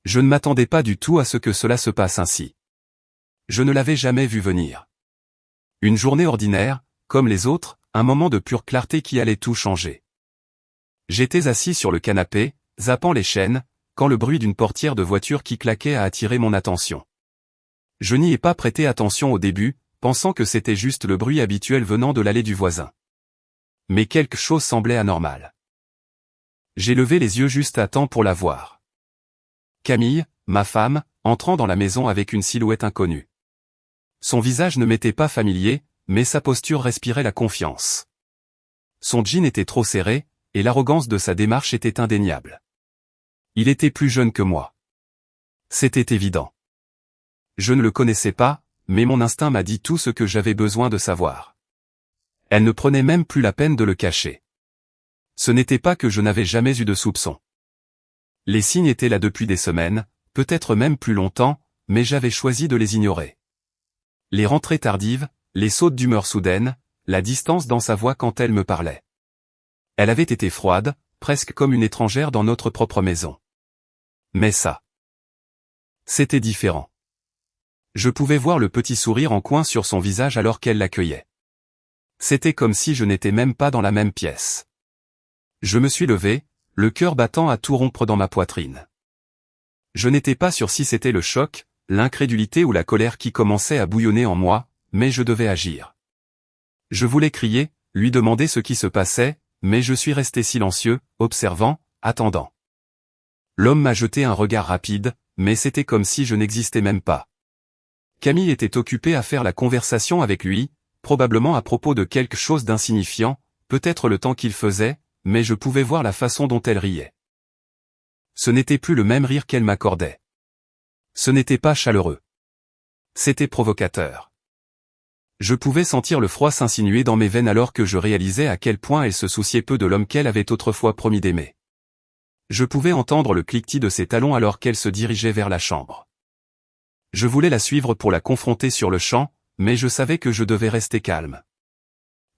Je ne m'attendais pas du tout à ce que cela se passe ainsi. Je ne l'avais jamais vu venir. Une journée ordinaire, comme les autres, un moment de pure clarté qui allait tout changer. J'étais assis sur le canapé, zappant les chaînes, quand le bruit d'une portière de voiture qui claquait a attiré mon attention. Je n'y ai pas prêté attention au début, pensant que c'était juste le bruit habituel venant de l'allée du voisin. Mais quelque chose semblait anormal. J'ai levé les yeux juste à temps pour la voir. Camille, ma femme, entrant dans la maison avec une silhouette inconnue. Son visage ne m'était pas familier, mais sa posture respirait la confiance. Son jean était trop serré, et l'arrogance de sa démarche était indéniable. Il était plus jeune que moi. C'était évident. Je ne le connaissais pas, mais mon instinct m'a dit tout ce que j'avais besoin de savoir. Elle ne prenait même plus la peine de le cacher. Ce n'était pas que je n'avais jamais eu de soupçons. Les signes étaient là depuis des semaines, peut-être même plus longtemps, mais j'avais choisi de les ignorer. Les rentrées tardives, les sautes d'humeur soudaines, la distance dans sa voix quand elle me parlait. Elle avait été froide, presque comme une étrangère dans notre propre maison. Mais ça, c'était différent. Je pouvais voir le petit sourire en coin sur son visage alors qu'elle l'accueillait. C'était comme si je n'étais même pas dans la même pièce. Je me suis levé, le cœur battant à tout rompre dans ma poitrine. Je n'étais pas sûr si c'était le choc, l'incrédulité ou la colère qui commençait à bouillonner en moi, mais je devais agir. Je voulais crier, lui demander ce qui se passait, mais je suis resté silencieux, observant, attendant. L'homme m'a jeté un regard rapide, mais c'était comme si je n'existais même pas. Camille était occupée à faire la conversation avec lui, probablement à propos de quelque chose d'insignifiant, peut-être le temps qu'il faisait, mais je pouvais voir la façon dont elle riait. Ce n'était plus le même rire qu'elle m'accordait. Ce n'était pas chaleureux. C'était provocateur. Je pouvais sentir le froid s'insinuer dans mes veines alors que je réalisais à quel point elle se souciait peu de l'homme qu'elle avait autrefois promis d'aimer. Je pouvais entendre le cliquetis de ses talons alors qu'elle se dirigeait vers la chambre. Je voulais la suivre pour la confronter sur le champ, mais je savais que je devais rester calme.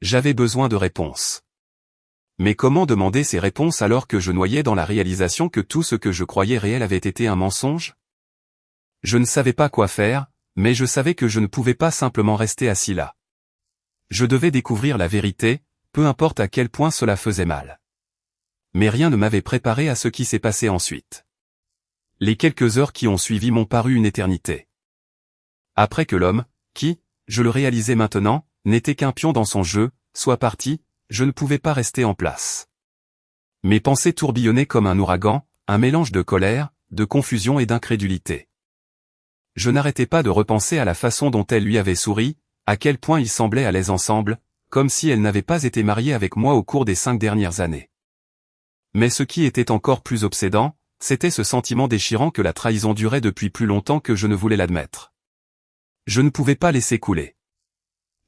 J'avais besoin de réponses. Mais comment demander ces réponses alors que je noyais dans la réalisation que tout ce que je croyais réel avait été un mensonge? Je ne savais pas quoi faire, mais je savais que je ne pouvais pas simplement rester assis là. Je devais découvrir la vérité, peu importe à quel point cela faisait mal. Mais rien ne m'avait préparé à ce qui s'est passé ensuite. Les quelques heures qui ont suivi m'ont paru une éternité. Après que l'homme, qui, je le réalisais maintenant, n'était qu'un pion dans son jeu, soit parti, je ne pouvais pas rester en place. Mes pensées tourbillonnaient comme un ouragan, un mélange de colère, de confusion et d'incrédulité. Je n'arrêtais pas de repenser à la façon dont elle lui avait souri, à quel point ils semblaient à l'aise ensemble, comme si elle n'avait pas été mariée avec moi au cours des 5 dernières années. Mais ce qui était encore plus obsédant, c'était ce sentiment déchirant que la trahison durait depuis plus longtemps que je ne voulais l'admettre. Je ne pouvais pas laisser couler.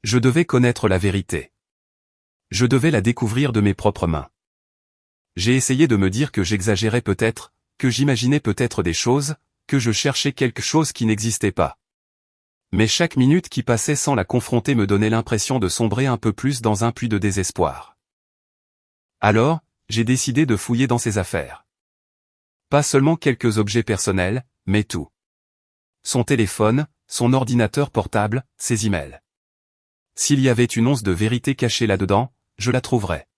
Je devais connaître la vérité. Je devais la découvrir de mes propres mains. J'ai essayé de me dire que j'exagérais peut-être, que j'imaginais peut-être des choses, que je cherchais quelque chose qui n'existait pas. Mais chaque minute qui passait sans la confronter me donnait l'impression de sombrer un peu plus dans un puits de désespoir. Alors, j'ai décidé de fouiller dans ses affaires. Pas seulement quelques objets personnels, mais tout. Son téléphone, son ordinateur portable, ses emails. S'il y avait une once de vérité cachée là-dedans, je la trouverais.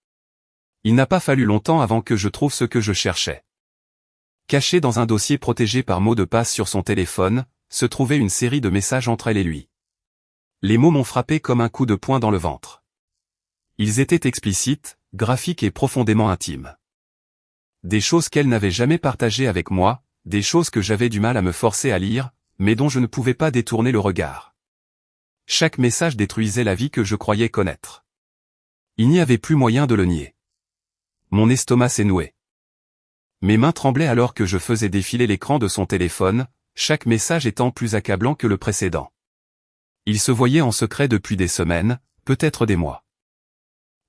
Il n'a pas fallu longtemps avant que je trouve ce que je cherchais. Caché dans un dossier protégé par mot de passe sur son téléphone, se trouvait une série de messages entre elle et lui. Les mots m'ont frappé comme un coup de poing dans le ventre. Ils étaient explicites, graphiques et profondément intimes. Des choses qu'elle n'avait jamais partagées avec moi, des choses que j'avais du mal à me forcer à lire, mais dont je ne pouvais pas détourner le regard. Chaque message détruisait la vie que je croyais connaître. Il n'y avait plus moyen de le nier. Mon estomac s'est noué. Mes mains tremblaient alors que je faisais défiler l'écran de son téléphone, chaque message étant plus accablant que le précédent. Il se voyait en secret depuis des semaines, peut-être des mois.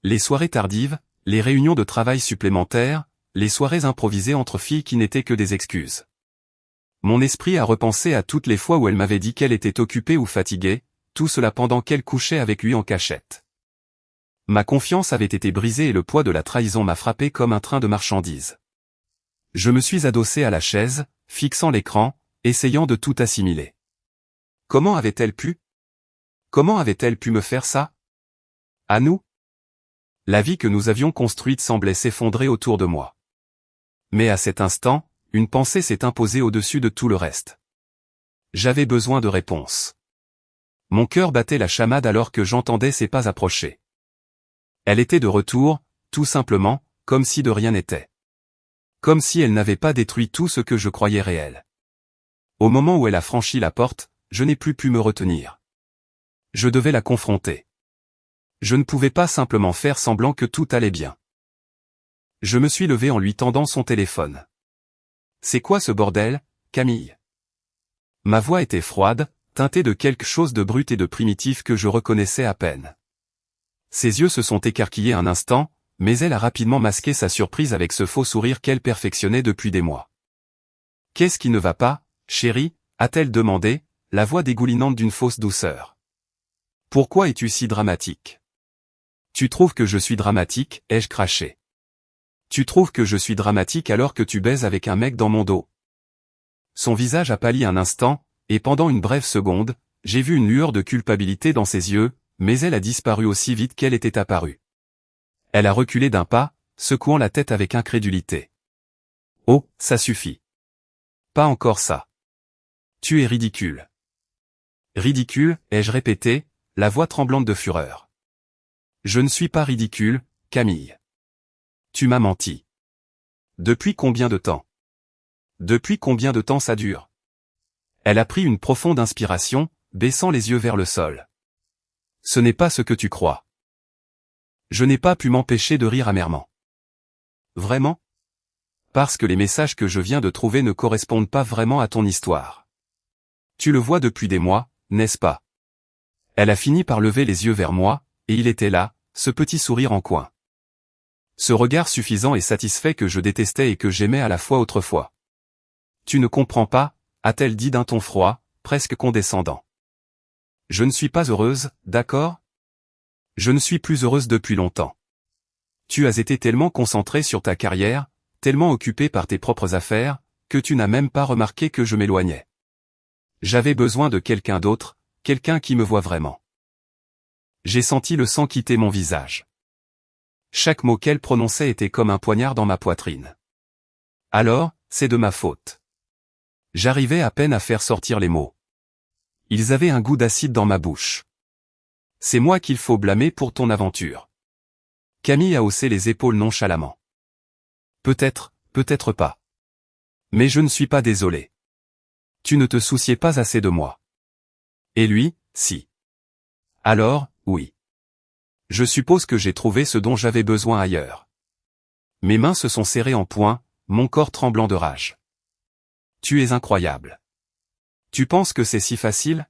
Les soirées tardives, les réunions de travail supplémentaires, les soirées improvisées entre filles qui n'étaient que des excuses. Mon esprit a repensé à toutes les fois où elle m'avait dit qu'elle était occupée ou fatiguée, tout cela pendant qu'elle couchait avec lui en cachette. Ma confiance avait été brisée et le poids de la trahison m'a frappé comme un train de marchandises. Je me suis adossé à la chaise, fixant l'écran, essayant de tout assimiler. Comment avait-elle pu? Comment avait-elle pu me faire ça? À nous? La vie que nous avions construite semblait s'effondrer autour de moi. Mais à cet instant, une pensée s'est imposée au-dessus de tout le reste. J'avais besoin de réponses. Mon cœur battait la chamade alors que j'entendais ses pas approcher. Elle était de retour, tout simplement, comme si de rien n'était. Comme si elle n'avait pas détruit tout ce que je croyais réel. Au moment où elle a franchi la porte, je n'ai plus pu me retenir. Je devais la confronter. Je ne pouvais pas simplement faire semblant que tout allait bien. Je me suis levé en lui tendant son téléphone. C'est quoi ce bordel, Camille? Ma voix était froide, teintée de quelque chose de brut et de primitif que je reconnaissais à peine. Ses yeux se sont écarquillés un instant, mais elle a rapidement masqué sa surprise avec ce faux sourire qu'elle perfectionnait depuis des mois. Qu'est-ce qui ne va pas, chérie? A-t-elle demandé, la voix dégoulinante d'une fausse douceur. Pourquoi es-tu si dramatique? Tu trouves que je suis dramatique, ai-je craché. Tu trouves que je suis dramatique alors que tu baises avec un mec dans mon dos? Son visage a pâli un instant, et pendant une brève seconde, j'ai vu une lueur de culpabilité dans ses yeux, mais elle a disparu aussi vite qu'elle était apparue. Elle a reculé d'un pas, secouant la tête avec incrédulité. Oh, ça suffit. Pas encore ça. Tu es ridicule. Ridicule, ai-je répété, la voix tremblante de fureur. Je ne suis pas ridicule, Camille. Tu m'as menti. Depuis combien de temps? Depuis combien de temps ça dure? Elle a pris une profonde inspiration, baissant les yeux vers le sol. Ce n'est pas ce que tu crois. Je n'ai pas pu m'empêcher de rire amèrement. Vraiment? Parce que les messages que je viens de trouver ne correspondent pas vraiment à ton histoire. Tu le vois depuis des mois, n'est-ce pas? Elle a fini par lever les yeux vers moi, et il était là, ce petit sourire en coin. Ce regard suffisant et satisfait que je détestais et que j'aimais à la fois autrefois. Tu ne comprends pas, a-t-elle dit d'un ton froid, presque condescendant. Je ne suis pas heureuse, d'accord? Je ne suis plus heureuse depuis longtemps. Tu as été tellement concentrée sur ta carrière, tellement occupée par tes propres affaires, que tu n'as même pas remarqué que je m'éloignais. J'avais besoin de quelqu'un d'autre, quelqu'un qui me voit vraiment. J'ai senti le sang quitter mon visage. Chaque mot qu'elle prononçait était comme un poignard dans ma poitrine. Alors, c'est de ma faute. J'arrivais à peine à faire sortir les mots. Ils avaient un goût d'acide dans ma bouche. C'est moi qu'il faut blâmer pour ton aventure. Camille a haussé les épaules nonchalamment. Peut-être, peut-être pas. Mais je ne suis pas désolé. Tu ne te souciais pas assez de moi. Et lui, si. Alors, oui. Je suppose que j'ai trouvé ce dont j'avais besoin ailleurs. Mes mains se sont serrées en poing, mon corps tremblant de rage. Tu es incroyable. Tu penses que c'est si facile?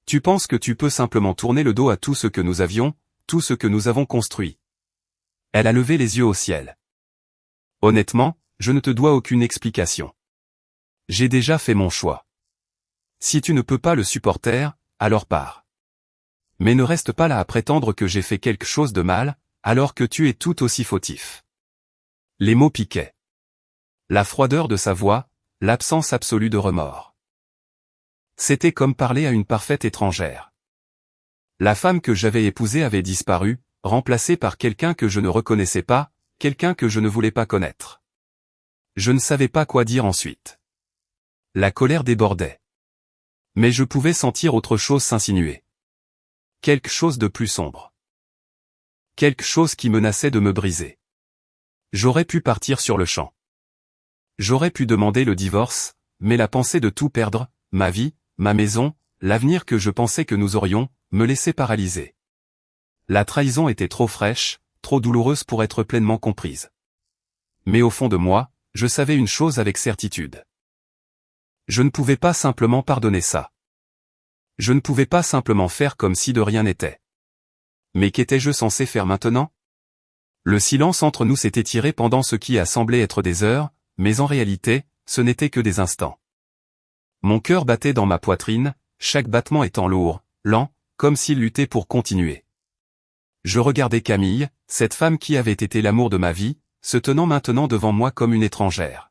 Tu penses que tu peux simplement tourner le dos à tout ce que nous avions, tout ce que nous avons construit? Elle a levé les yeux au ciel. Honnêtement, je ne te dois aucune explication. J'ai déjà fait mon choix. Si tu ne peux pas le supporter, alors pars. Mais ne reste pas là à prétendre que j'ai fait quelque chose de mal, alors que tu es tout aussi fautif. Les mots piquaient. La froideur de sa voix, l'absence absolue de remords. C'était comme parler à une parfaite étrangère. La femme que j'avais épousée avait disparu, remplacée par quelqu'un que je ne reconnaissais pas, quelqu'un que je ne voulais pas connaître. Je ne savais pas quoi dire ensuite. La colère débordait. Mais je pouvais sentir autre chose s'insinuer. Quelque chose de plus sombre. Quelque chose qui menaçait de me briser. J'aurais pu partir sur le champ. J'aurais pu demander le divorce, mais la pensée de tout perdre, ma vie, ma maison, l'avenir que je pensais que nous aurions, me laissait paralysé. La trahison était trop fraîche, trop douloureuse pour être pleinement comprise. Mais au fond de moi, je savais une chose avec certitude. Je ne pouvais pas simplement pardonner ça. Je ne pouvais pas simplement faire comme si de rien n'était. Mais qu'étais-je censé faire maintenant? Le silence entre nous s'est étiré pendant ce qui a semblé être des heures, mais en réalité, ce n'était que des instants. Mon cœur battait dans ma poitrine, chaque battement étant lourd, lent, comme s'il luttait pour continuer. Je regardais Camille, cette femme qui avait été l'amour de ma vie, se tenant maintenant devant moi comme une étrangère.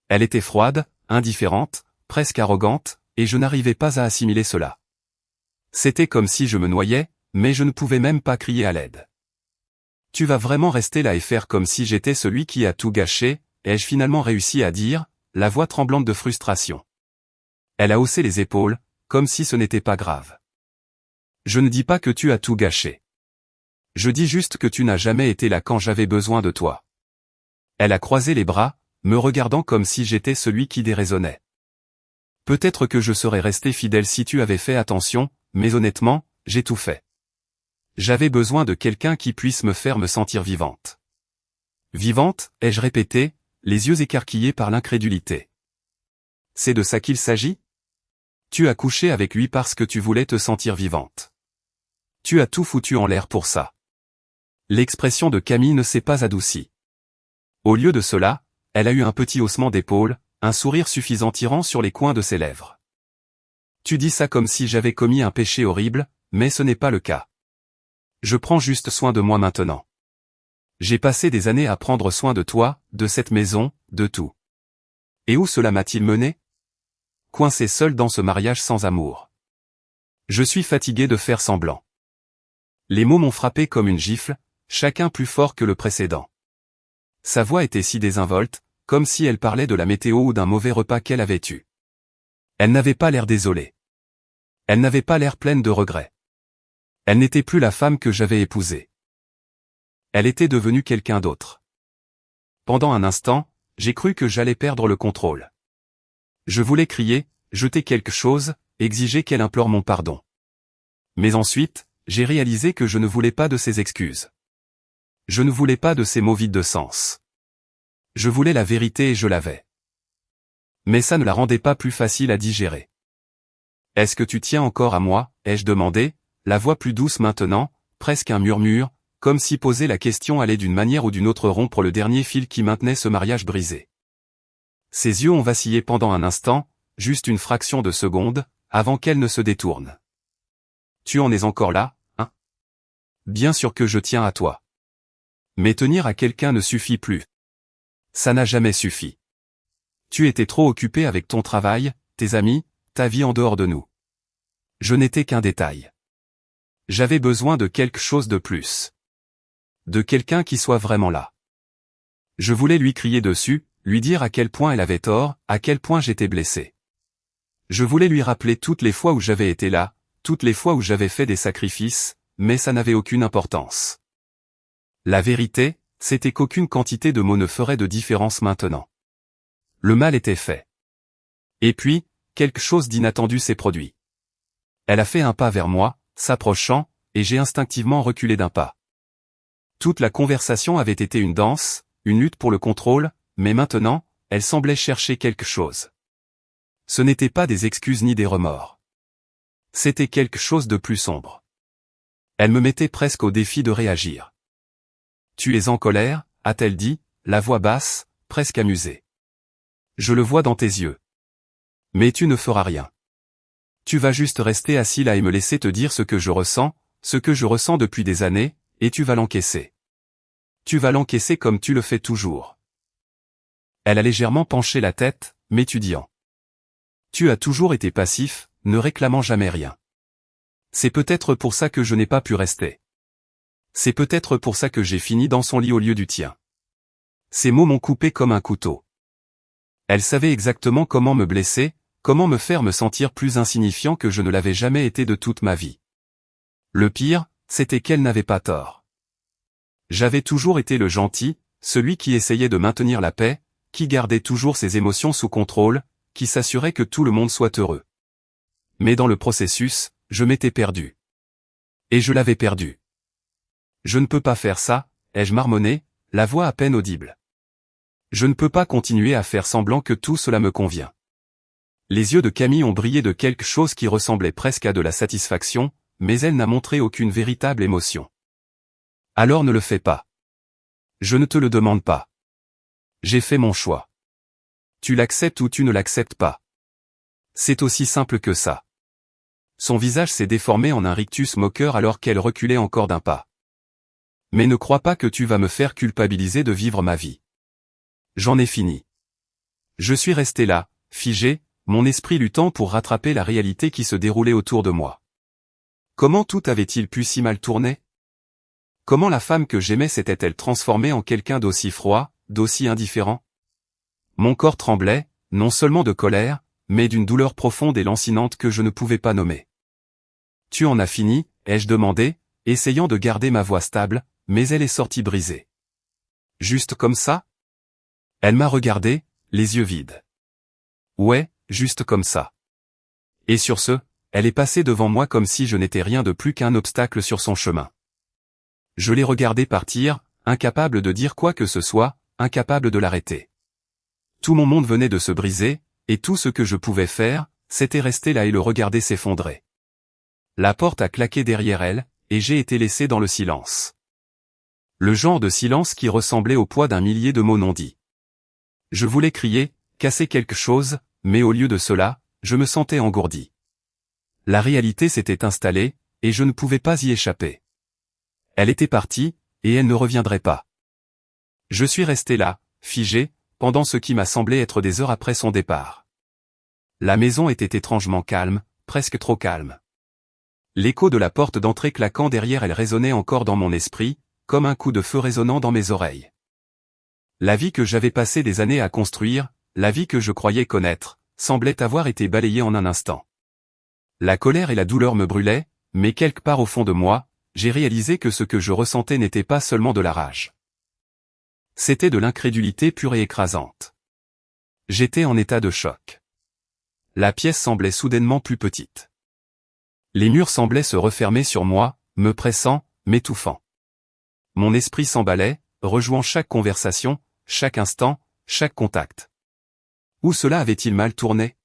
Elle était froide, indifférente, presque arrogante, et je n'arrivais pas à assimiler cela. C'était comme si je me noyais, mais je ne pouvais même pas crier à l'aide. Tu vas vraiment rester là et faire comme si j'étais celui qui a tout gâché, ai-je finalement réussi à dire, la voix tremblante de frustration. Elle a haussé les épaules, comme si ce n'était pas grave. Je ne dis pas que tu as tout gâché. Je dis juste que tu n'as jamais été là quand j'avais besoin de toi. Elle a croisé les bras, me regardant comme si j'étais celui qui déraisonnait. Peut-être que je serais resté fidèle si tu avais fait attention, mais honnêtement, j'ai tout fait. J'avais besoin de quelqu'un qui puisse me faire me sentir vivante. Vivante, ai-je répété, les yeux écarquillés par l'incrédulité. C'est de ça qu'il s'agit? Tu as couché avec lui parce que tu voulais te sentir vivante. Tu as tout foutu en l'air pour ça. L'expression de Camille ne s'est pas adoucie. Au lieu de cela, elle a eu un petit haussement d'épaule, un sourire suffisant tirant sur les coins de ses lèvres. Tu dis ça comme si j'avais commis un péché horrible, mais ce n'est pas le cas. Je prends juste soin de moi maintenant. J'ai passé des années à prendre soin de toi, de cette maison, de tout. Et où cela m'a-t-il mené? Coincé seul dans ce mariage sans amour. Je suis fatigué de faire semblant. Les mots m'ont frappé comme une gifle, chacun plus fort que le précédent. Sa voix était si désinvolte, comme si elle parlait de la météo ou d'un mauvais repas qu'elle avait eu. Elle n'avait pas l'air désolée. Elle n'avait pas l'air pleine de regrets. Elle n'était plus la femme que j'avais épousée. Elle était devenue quelqu'un d'autre. Pendant un instant, j'ai cru que j'allais perdre le contrôle. Je voulais crier, jeter quelque chose, exiger qu'elle implore mon pardon. Mais ensuite, j'ai réalisé que je ne voulais pas de ses excuses. Je ne voulais pas de ces mots vides de sens. Je voulais la vérité et je l'avais. Mais ça ne la rendait pas plus facile à digérer. Est-ce que tu tiens encore à moi, ai-je demandé, la voix plus douce maintenant, presque un murmure, comme si poser la question allait d'une manière ou d'une autre rompre le dernier fil qui maintenait ce mariage brisé. Ses yeux ont vacillé pendant un instant, juste une fraction de seconde, avant qu'elle ne se détourne. Tu en es encore là, hein? Bien sûr que je tiens à toi. Mais tenir à quelqu'un ne suffit plus. Ça n'a jamais suffi. Tu étais trop occupé avec ton travail, tes amis, ta vie en dehors de nous. Je n'étais qu'un détail. J'avais besoin de quelque chose de plus. De quelqu'un qui soit vraiment là. Je voulais lui crier dessus, lui dire à quel point elle avait tort, à quel point j'étais blessé. Je voulais lui rappeler toutes les fois où j'avais été là, toutes les fois où j'avais fait des sacrifices, mais ça n'avait aucune importance. La vérité, c'était qu'aucune quantité de mots ne ferait de différence maintenant. Le mal était fait. Et puis, quelque chose d'inattendu s'est produit. Elle a fait un pas vers moi, s'approchant, et j'ai instinctivement reculé d'un pas. Toute la conversation avait été une danse, une lutte pour le contrôle, mais maintenant, elle semblait chercher quelque chose. Ce n'était pas des excuses ni des remords. C'était quelque chose de plus sombre. Elle me mettait presque au défi de réagir. Tu es en colère, a-t-elle dit, la voix basse, presque amusée. Je le vois dans tes yeux. Mais tu ne feras rien. Tu vas juste rester assis là et me laisser te dire ce que je ressens depuis des années, et tu vas l'encaisser. Tu vas l'encaisser comme tu le fais toujours. Elle a légèrement penché la tête, m'étudiant. Tu as toujours été passif, ne réclamant jamais rien. C'est peut-être pour ça que je n'ai pas pu rester. C'est peut-être pour ça que j'ai fini dans son lit au lieu du tien. Ces mots m'ont coupé comme un couteau. Elle savait exactement comment me blesser, comment me faire me sentir plus insignifiant que je ne l'avais jamais été de toute ma vie. Le pire, c'était qu'elle n'avait pas tort. J'avais toujours été le gentil, celui qui essayait de maintenir la paix, qui gardait toujours ses émotions sous contrôle, qui s'assurait que tout le monde soit heureux. Mais dans le processus, je m'étais perdu. Et je l'avais perdu. Je ne peux pas faire ça, ai-je marmonné, la voix à peine audible. Je ne peux pas continuer à faire semblant que tout cela me convient. Les yeux de Camille ont brillé de quelque chose qui ressemblait presque à de la satisfaction, mais elle n'a montré aucune véritable émotion. Alors ne le fais pas. Je ne te le demande pas. J'ai fait mon choix. Tu l'acceptes ou tu ne l'acceptes pas. C'est aussi simple que ça. Son visage s'est déformé en un rictus moqueur alors qu'elle reculait encore d'un pas. Mais ne crois pas que tu vas me faire culpabiliser de vivre ma vie. J'en ai fini. Je suis resté là, figé, mon esprit luttant pour rattraper la réalité qui se déroulait autour de moi. Comment tout avait-il pu si mal tourner? Comment la femme que j'aimais s'était-elle transformée en quelqu'un d'aussi froid, d'aussi indifférent? Mon corps tremblait, non seulement de colère, mais d'une douleur profonde et lancinante que je ne pouvais pas nommer. « Tu en as fini ?» ai-je demandé, essayant de garder ma voix stable, mais elle est sortie brisée. « Juste comme ça ?» Elle m'a regardé, les yeux vides. « Ouais, juste comme ça. » Et sur ce, elle est passée devant moi comme si je n'étais rien de plus qu'un obstacle sur son chemin. Je l'ai regardée partir, incapable de dire quoi que ce soit, incapable de l'arrêter. Tout mon monde venait de se briser, et tout ce que je pouvais faire, c'était rester là et le regarder s'effondrer. La porte a claqué derrière elle, et j'ai été laissé dans le silence. Le genre de silence qui ressemblait au poids d'un millier de mots non dits. Je voulais crier, casser quelque chose, mais au lieu de cela, je me sentais engourdi. La réalité s'était installée, et je ne pouvais pas y échapper. Elle était partie, et elle ne reviendrait pas. Je suis resté là, figé, pendant ce qui m'a semblé être des heures après son départ. La maison était étrangement calme, presque trop calme. L'écho de la porte d'entrée claquant derrière elle résonnait encore dans mon esprit, comme un coup de feu résonnant dans mes oreilles. La vie que j'avais passé des années à construire, la vie que je croyais connaître, semblait avoir été balayée en un instant. La colère et la douleur me brûlaient, mais quelque part au fond de moi, j'ai réalisé que ce que je ressentais n'était pas seulement de la rage. C'était de l'incrédulité pure et écrasante. J'étais en état de choc. La pièce semblait soudainement plus petite. Les murs semblaient se refermer sur moi, me pressant, m'étouffant. Mon esprit s'emballait, rejouant chaque conversation, chaque instant, chaque contact. Où cela avait-il mal tourné?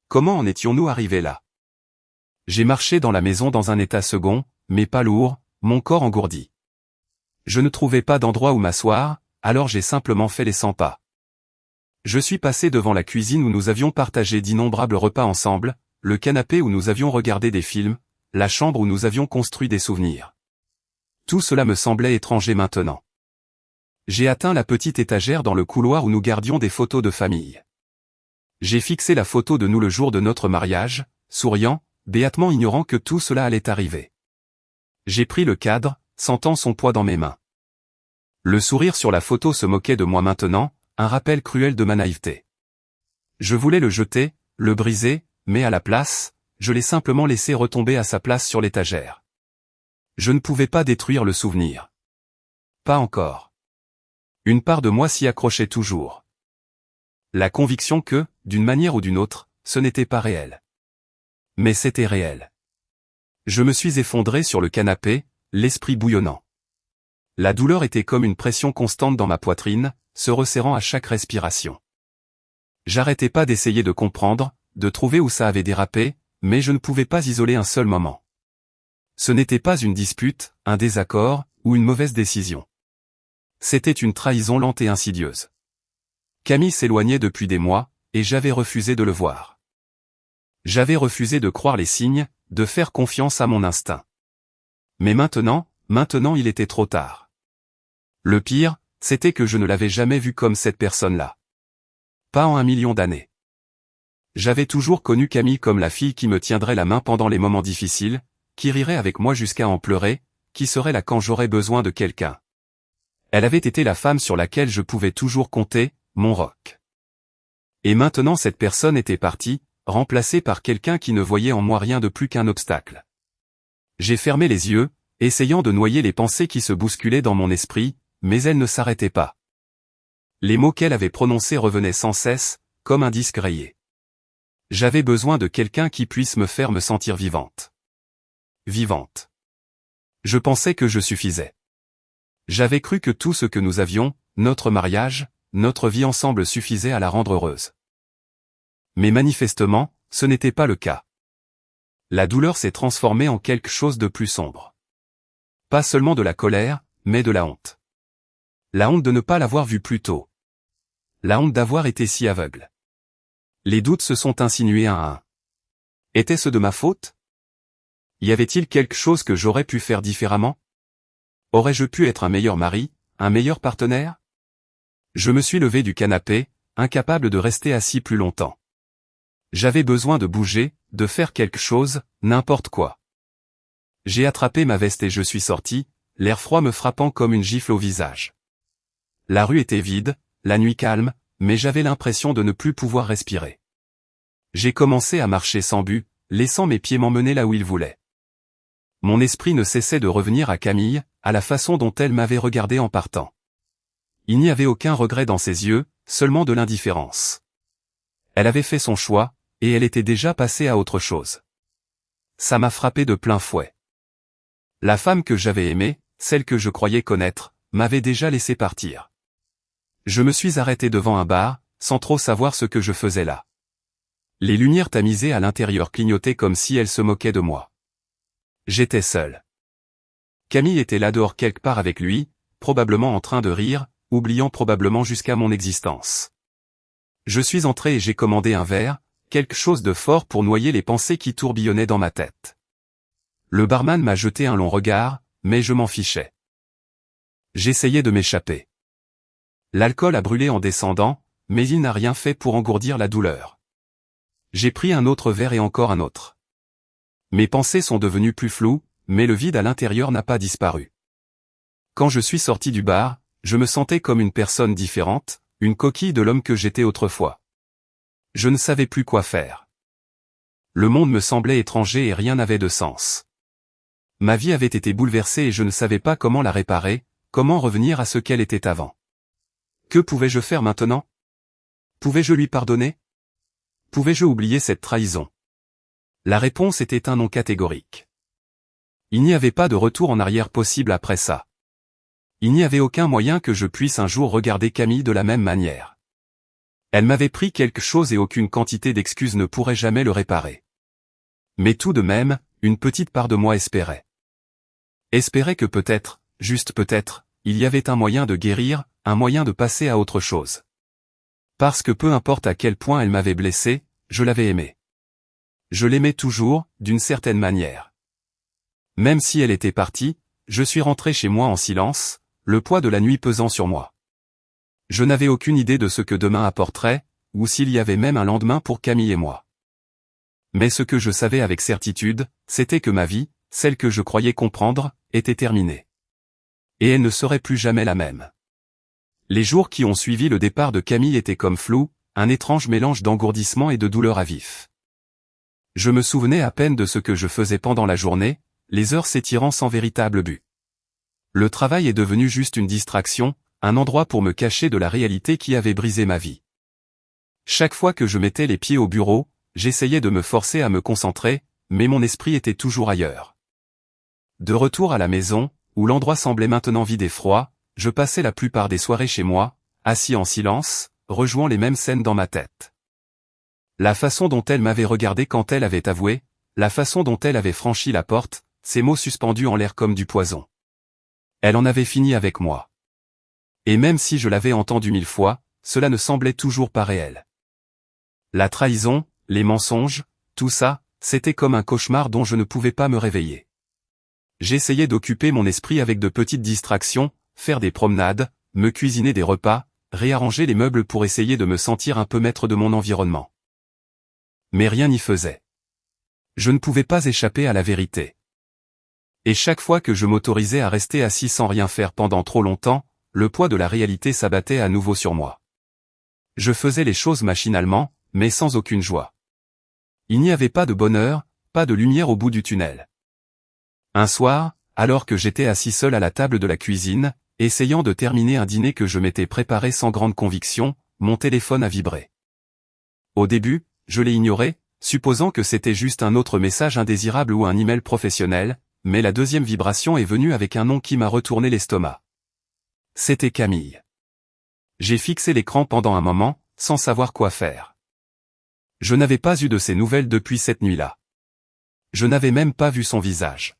Comment en étions-nous arrivés là? J'ai marché dans la maison dans un état second, mais pas lourd, mon corps engourdi. Je ne trouvais pas d'endroit où m'asseoir, alors j'ai simplement fait les 100 pas. Je suis passé devant la cuisine où nous avions partagé d'innombrables repas ensemble, le canapé où nous avions regardé des films, la chambre où nous avions construit des souvenirs. Tout cela me semblait étranger maintenant. J'ai atteint la petite étagère dans le couloir où nous gardions des photos de famille. J'ai fixé la photo de nous le jour de notre mariage, souriant, béatement ignorant que tout cela allait arriver. J'ai pris le cadre, sentant son poids dans mes mains. Le sourire sur la photo se moquait de moi maintenant, un rappel cruel de ma naïveté. Je voulais le jeter, le briser, mais à la place, je l'ai simplement laissé retomber à sa place sur l'étagère. Je ne pouvais pas détruire le souvenir. Pas encore. Une part de moi s'y accrochait toujours. La conviction que, d'une manière ou d'une autre, ce n'était pas réel. Mais c'était réel. Je me suis effondré sur le canapé, l'esprit bouillonnant. La douleur était comme une pression constante dans ma poitrine, se resserrant à chaque respiration. J'arrêtais pas d'essayer de comprendre, de trouver où ça avait dérapé, mais je ne pouvais pas isoler un seul moment. Ce n'était pas une dispute, un désaccord, ou une mauvaise décision. C'était une trahison lente et insidieuse. Camille s'éloignait depuis des mois, et j'avais refusé de le voir. J'avais refusé de croire les signes, de faire confiance à mon instinct. Mais maintenant il était trop tard. Le pire, c'était que je ne l'avais jamais vue comme cette personne-là. Pas en 1 million d'années. J'avais toujours connu Camille comme la fille qui me tiendrait la main pendant les moments difficiles, qui rirait avec moi jusqu'à en pleurer, qui serait là quand j'aurais besoin de quelqu'un. Elle avait été la femme sur laquelle je pouvais toujours compter, mon roc. Et maintenant cette personne était partie, remplacée par quelqu'un qui ne voyait en moi rien de plus qu'un obstacle. J'ai fermé les yeux, essayant de noyer les pensées qui se bousculaient dans mon esprit, mais elles ne s'arrêtaient pas. Les mots qu'elle avait prononcés revenaient sans cesse, comme un disque rayé. J'avais besoin de quelqu'un qui puisse me faire me sentir vivante. Vivante. Je pensais que je suffisais. J'avais cru que tout ce que nous avions, notre mariage, notre vie ensemble suffisait à la rendre heureuse. Mais manifestement, ce n'était pas le cas. La douleur s'est transformée en quelque chose de plus sombre. Pas seulement de la colère, mais de la honte. La honte de ne pas l'avoir vue plus tôt. La honte d'avoir été si aveugle. Les doutes se sont insinués un à un. Était-ce de ma faute? Y avait-il quelque chose que j'aurais pu faire différemment? Aurais-je pu être un meilleur mari, un meilleur partenaire? Je me suis levé du canapé, incapable de rester assis plus longtemps. J'avais besoin de bouger, de faire quelque chose, n'importe quoi. J'ai attrapé ma veste et je suis sorti, l'air froid me frappant comme une gifle au visage. La rue était vide, la nuit calme, mais j'avais l'impression de ne plus pouvoir respirer. J'ai commencé à marcher sans but, laissant mes pieds m'emmener là où ils voulaient. Mon esprit ne cessait de revenir à Camille, à la façon dont elle m'avait regardé en partant. Il n'y avait aucun regret dans ses yeux, seulement de l'indifférence. Elle avait fait son choix, et elle était déjà passée à autre chose. Ça m'a frappé de plein fouet. La femme que j'avais aimée, celle que je croyais connaître, m'avait déjà laissé partir. Je me suis arrêté devant un bar, sans trop savoir ce que je faisais là. Les lumières tamisées à l'intérieur clignotaient comme si elles se moquaient de moi. J'étais seul. Camille était là dehors quelque part avec lui, probablement en train de rire, oubliant probablement jusqu'à mon existence. Je suis entré et j'ai commandé un verre, quelque chose de fort pour noyer les pensées qui tourbillonnaient dans ma tête. Le barman m'a jeté un long regard, mais je m'en fichais. J'essayais de m'échapper. L'alcool a brûlé en descendant, mais il n'a rien fait pour engourdir la douleur. J'ai pris un autre verre et encore un autre. Mes pensées sont devenues plus floues, mais le vide à l'intérieur n'a pas disparu. Quand je suis sorti du bar, je me sentais comme une personne différente, une coquille de l'homme que j'étais autrefois. Je ne savais plus quoi faire. Le monde me semblait étranger et rien n'avait de sens. Ma vie avait été bouleversée et je ne savais pas comment la réparer, comment revenir à ce qu'elle était avant. Que pouvais-je faire maintenant? Pouvais-je lui pardonner? Pouvais-je oublier cette trahison? La réponse était un non catégorique. Il n'y avait pas de retour en arrière possible après ça. Il n'y avait aucun moyen que je puisse un jour regarder Camille de la même manière. Elle m'avait pris quelque chose et aucune quantité d'excuses ne pourrait jamais le réparer. Mais tout de même, une petite part de moi espérait. Espérait que peut-être, juste peut-être, il y avait un moyen de guérir, un moyen de passer à autre chose. Parce que peu importe à quel point elle m'avait blessé, je l'avais aimée. Je l'aimais toujours, d'une certaine manière. Même si elle était partie, je suis rentré chez moi en silence, le poids de la nuit pesant sur moi. Je n'avais aucune idée de ce que demain apporterait, ou s'il y avait même un lendemain pour Camille et moi. Mais ce que je savais avec certitude, c'était que ma vie, celle que je croyais comprendre, était terminée. Et elle ne serait plus jamais la même. Les jours qui ont suivi le départ de Camille étaient comme flous, un étrange mélange d'engourdissement et de douleur à vif. Je me souvenais à peine de ce que je faisais pendant la journée, les heures s'étirant sans véritable but. Le travail est devenu juste une distraction, un endroit pour me cacher de la réalité qui avait brisé ma vie. Chaque fois que je mettais les pieds au bureau, j'essayais de me forcer à me concentrer, mais mon esprit était toujours ailleurs. De retour à la maison, où l'endroit semblait maintenant vide et froid, je passais la plupart des soirées chez moi, assis en silence, rejouant les mêmes scènes dans ma tête. La façon dont elle m'avait regardé quand elle avait avoué, la façon dont elle avait franchi la porte, ces mots suspendus en l'air comme du poison. Elle en avait fini avec moi. Et même si je l'avais entendu 1000 fois, cela ne semblait toujours pas réel. La trahison, les mensonges, tout ça, c'était comme un cauchemar dont je ne pouvais pas me réveiller. J'essayais d'occuper mon esprit avec de petites distractions, faire des promenades, me cuisiner des repas, réarranger les meubles pour essayer de me sentir un peu maître de mon environnement. Mais rien n'y faisait. Je ne pouvais pas échapper à la vérité. Et chaque fois que je m'autorisais à rester assis sans rien faire pendant trop longtemps, le poids de la réalité s'abattait à nouveau sur moi. Je faisais les choses machinalement, mais sans aucune joie. Il n'y avait pas de bonheur, pas de lumière au bout du tunnel. Un soir, alors que j'étais assis seul à la table de la cuisine, essayant de terminer un dîner que je m'étais préparé sans grande conviction, mon téléphone a vibré. Au début, je l'ai ignoré, supposant que c'était juste un autre message indésirable ou un email professionnel, mais la deuxième vibration est venue avec un nom qui m'a retourné l'estomac. C'était Camille. J'ai fixé l'écran pendant un moment, sans savoir quoi faire. Je n'avais pas eu de ses nouvelles depuis cette nuit-là. Je n'avais même pas vu son visage.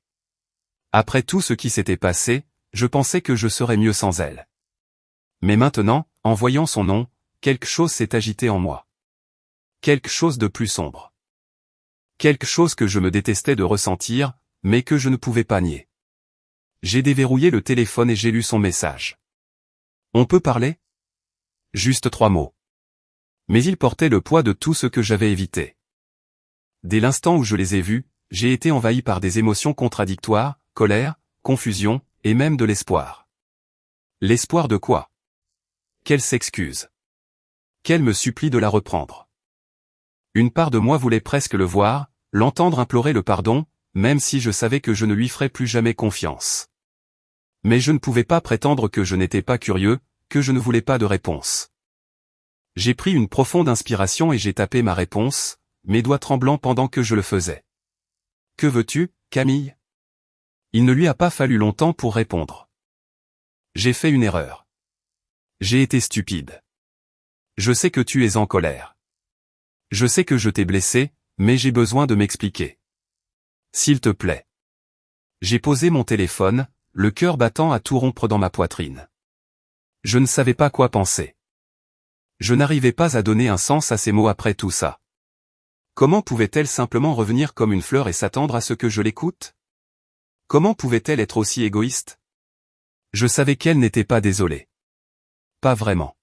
Après tout ce qui s'était passé, je pensais que je serais mieux sans elle. Mais maintenant, en voyant son nom, quelque chose s'est agité en moi. Quelque chose de plus sombre. Quelque chose que je me détestais de ressentir, mais que je ne pouvais pas nier. J'ai déverrouillé le téléphone et j'ai lu son message. On peut parler? Juste 3 mots. Mais ils portaient le poids de tout ce que j'avais évité. Dès l'instant où je les ai vus, j'ai été envahi par des émotions contradictoires, colère, confusion, et même de l'espoir. L'espoir de quoi? Qu'elle s'excuse. Qu'elle me supplie de la reprendre. Une part de moi voulait presque le voir, l'entendre implorer le pardon, même si je savais que je ne lui ferais plus jamais confiance. Mais je ne pouvais pas prétendre que je n'étais pas curieux, que je ne voulais pas de réponse. J'ai pris une profonde inspiration et j'ai tapé ma réponse, mes doigts tremblants pendant que je le faisais. « Que veux-tu, Camille ?» Il ne lui a pas fallu longtemps pour répondre. « J'ai fait une erreur. J'ai été stupide. Je sais que tu es en colère. Je sais que je t'ai blessé, mais j'ai besoin de m'expliquer. S'il te plaît. » J'ai posé mon téléphone, le cœur battant à tout rompre dans ma poitrine. Je ne savais pas quoi penser. Je n'arrivais pas à donner un sens à ces mots après tout ça. Comment pouvait-elle simplement revenir comme une fleur et s'attendre à ce que je l'écoute? Comment pouvait-elle être aussi égoïste? Je savais qu'elle n'était pas désolée. Pas vraiment.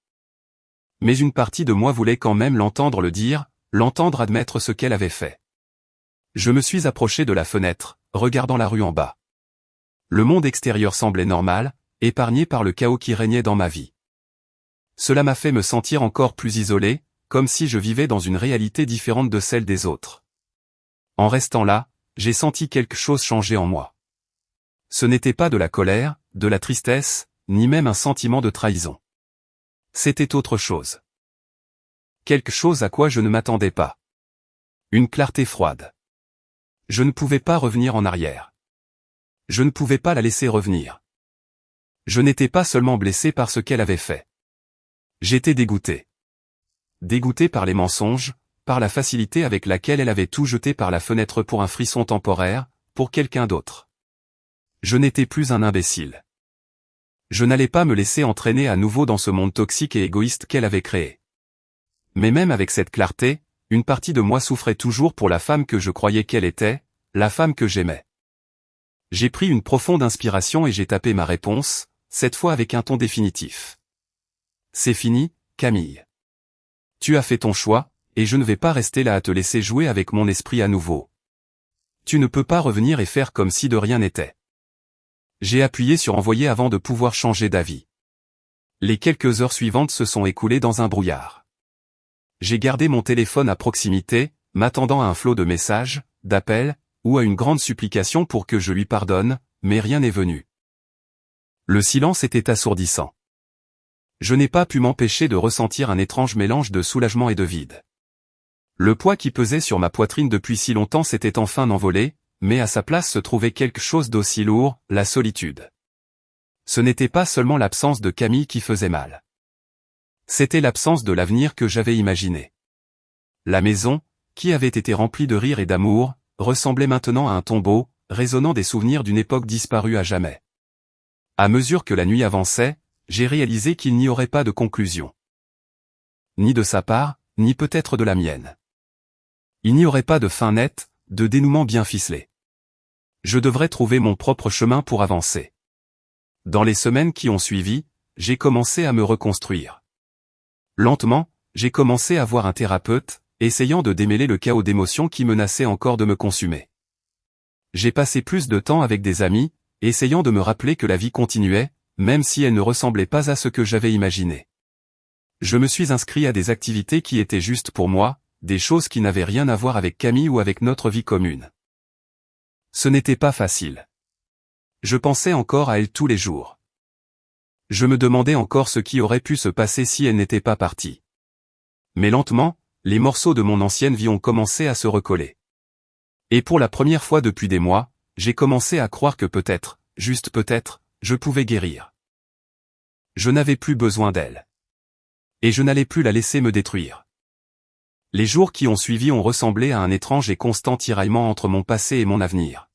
Mais une partie de moi voulait quand même l'entendre le dire, l'entendre admettre ce qu'elle avait fait. Je me suis approché de la fenêtre, regardant la rue en bas. Le monde extérieur semblait normal, épargné par le chaos qui régnait dans ma vie. Cela m'a fait me sentir encore plus isolé, comme si je vivais dans une réalité différente de celle des autres. En restant là, j'ai senti quelque chose changer en moi. Ce n'était pas de la colère, de la tristesse, ni même un sentiment de trahison. C'était autre chose. Quelque chose à quoi je ne m'attendais pas. Une clarté froide. Je ne pouvais pas revenir en arrière. Je ne pouvais pas la laisser revenir. Je n'étais pas seulement blessé par ce qu'elle avait fait. J'étais dégoûté. Dégoûté par les mensonges, par la facilité avec laquelle elle avait tout jeté par la fenêtre pour un frisson temporaire, pour quelqu'un d'autre. Je n'étais plus un imbécile. Je n'allais pas me laisser entraîner à nouveau dans ce monde toxique et égoïste qu'elle avait créé. Mais même avec cette clarté, une partie de moi souffrait toujours pour la femme que je croyais qu'elle était, la femme que j'aimais. J'ai pris une profonde inspiration et j'ai tapé ma réponse, cette fois avec un ton définitif. C'est fini, Camille. Tu as fait ton choix, et je ne vais pas rester là à te laisser jouer avec mon esprit à nouveau. Tu ne peux pas revenir et faire comme si de rien n'était. J'ai appuyé sur envoyer avant de pouvoir changer d'avis. Les quelques heures suivantes se sont écoulées dans un brouillard. J'ai gardé mon téléphone à proximité, m'attendant à un flot de messages, d'appels, ou à une grande supplication pour que je lui pardonne, mais rien n'est venu. Le silence était assourdissant. Je n'ai pas pu m'empêcher de ressentir un étrange mélange de soulagement et de vide. Le poids qui pesait sur ma poitrine depuis si longtemps s'était enfin envolé, mais à sa place se trouvait quelque chose d'aussi lourd, la solitude. Ce n'était pas seulement l'absence de Camille qui faisait mal. C'était l'absence de l'avenir que j'avais imaginé. La maison, qui avait été remplie de rire et d'amour, ressemblait maintenant à un tombeau, résonnant des souvenirs d'une époque disparue à jamais. À mesure que la nuit avançait, j'ai réalisé qu'il n'y aurait pas de conclusion. Ni de sa part, ni peut-être de la mienne. Il n'y aurait pas de fin nette, de dénouement bien ficelé. Je devrais trouver mon propre chemin pour avancer. Dans les semaines qui ont suivi, j'ai commencé à me reconstruire. Lentement, j'ai commencé à voir un thérapeute, essayant de démêler le chaos d'émotions qui menaçait encore de me consumer. J'ai passé plus de temps avec des amis, essayant de me rappeler que la vie continuait, même si elle ne ressemblait pas à ce que j'avais imaginé. Je me suis inscrit à des activités qui étaient justes pour moi, des choses qui n'avaient rien à voir avec Camille ou avec notre vie commune. Ce n'était pas facile. Je pensais encore à elle tous les jours. Je me demandais encore ce qui aurait pu se passer si elle n'était pas partie. Mais lentement, les morceaux de mon ancienne vie ont commencé à se recoller. Et pour la première fois depuis des mois, j'ai commencé à croire que peut-être, juste peut-être, je pouvais guérir. Je n'avais plus besoin d'elle. Et je n'allais plus la laisser me détruire. Les jours qui ont suivi ont ressemblé à un étrange et constant tiraillement entre mon passé et mon avenir.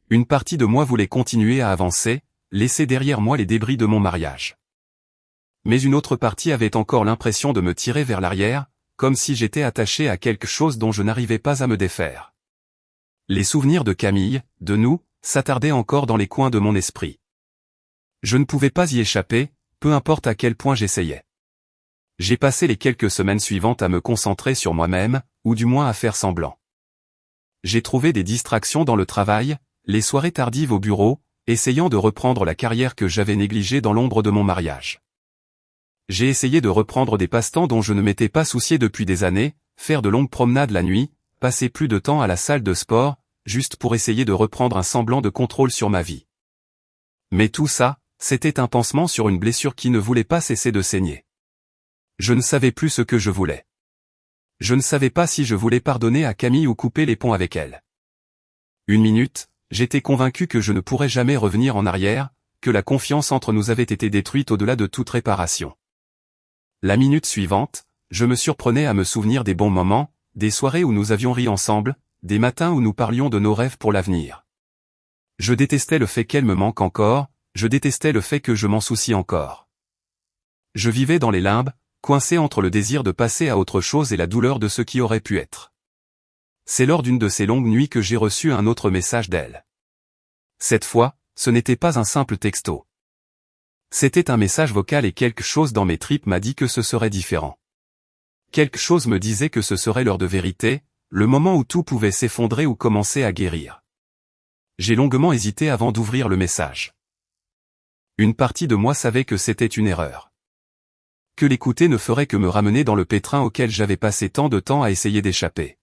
Une partie de moi voulait continuer à avancer, laisser derrière moi les débris de mon mariage. Mais une autre partie avait encore l'impression de me tirer vers l'arrière, comme si j'étais attaché à quelque chose dont je n'arrivais pas à me défaire. Les souvenirs de Camille, de nous, s'attardaient encore dans les coins de mon esprit. Je ne pouvais pas y échapper, peu importe à quel point j'essayais. J'ai passé les quelques semaines suivantes à me concentrer sur moi-même, ou du moins à faire semblant. J'ai trouvé des distractions dans le travail, les soirées tardives au bureau, essayant de reprendre la carrière que j'avais négligée dans l'ombre de mon mariage. J'ai essayé de reprendre des passe-temps dont je ne m'étais pas soucié depuis des années, faire de longues promenades la nuit, passer plus de temps à la salle de sport, juste pour essayer de reprendre un semblant de contrôle sur ma vie. Mais tout ça, c'était un pansement sur une blessure qui ne voulait pas cesser de saigner. Je ne savais plus ce que je voulais. Je ne savais pas si je voulais pardonner à Camille ou couper les ponts avec elle. Une minute, j'étais convaincu que je ne pourrais jamais revenir en arrière, que la confiance entre nous avait été détruite au-delà de toute réparation. La minute suivante, je me surprenais à me souvenir des bons moments, des soirées où nous avions ri ensemble, des matins où nous parlions de nos rêves pour l'avenir. Je détestais le fait qu'elle me manque encore, je détestais le fait que je m'en soucie encore. Je vivais dans les limbes, coincé entre le désir de passer à autre chose et la douleur de ce qui aurait pu être. C'est lors d'une de ces longues nuits que j'ai reçu un autre message d'elle. Cette fois, ce n'était pas un simple texto. C'était un message vocal et quelque chose dans mes tripes m'a dit que ce serait différent. Quelque chose me disait que ce serait l'heure de vérité, le moment où tout pouvait s'effondrer ou commencer à guérir. J'ai longuement hésité avant d'ouvrir le message. Une partie de moi savait que c'était une erreur. Que l'écouter ne ferait que me ramener dans le pétrin auquel j'avais passé tant de temps à essayer d'échapper.